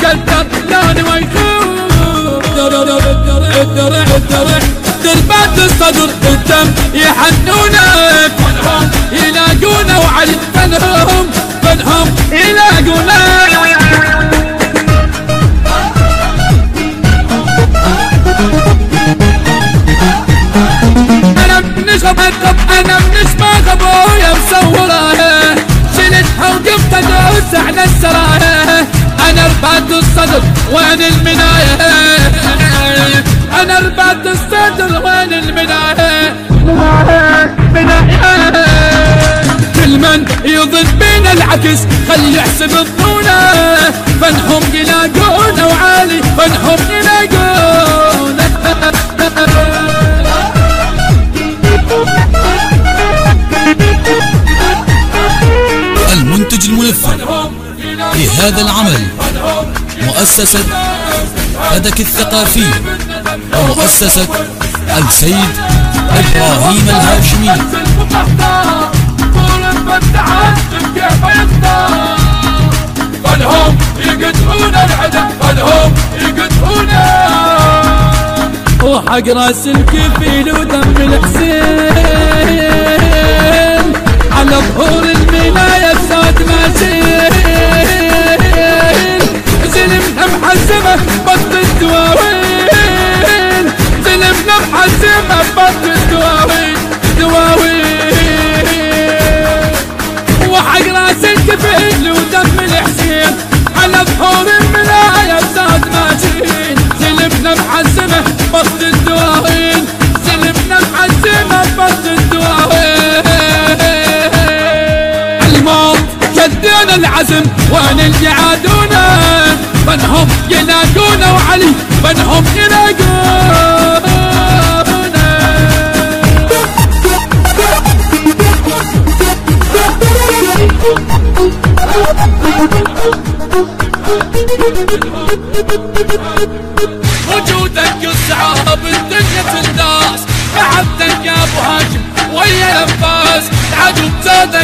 كالدر لون ويخوف. الدرع دربات الصدر الدم يحنونك فنهم يلاقونا وعلي فنهم يلاقونا. انا من شباك ابويا مصوره شلتها وقفت ادوس على السرايه. انا ربعت الصدر وين المنايه، انا ربعت الصدر وين المنايه. كل من يظن بينا العكس خلي يحسب الظنونه. فنهم يلاقونا وعالي فنهم يلاقونا. المنتج المنفذ لهذا العمل مؤسسة فدك الثقافي ومؤسسة السيد إبراهيم الهاشمي. فنهم يقطعون العدم فنهم يقطعونا. وحق راس الكفيل ودم الحسين على ظهور المناية بصوت ماشين. زلمنا محزمة بطل الدواوين، زلمنا محزمة بطل الدواوين. وحق راس الكفيل ودم الحسين على ظهور المناية بصوت ماشين. زلمنا محزمة بطل الدواوين، زلمنا محزمة بطل الدواوين. شدينا العزم وين اللي عادونا. فنهم يلاقونا وعلي فنهم يلاقونا. وجودك يصعب الدنيا تنداس، محبتك يا ابو هاشم ويا انفاس العدو زادك.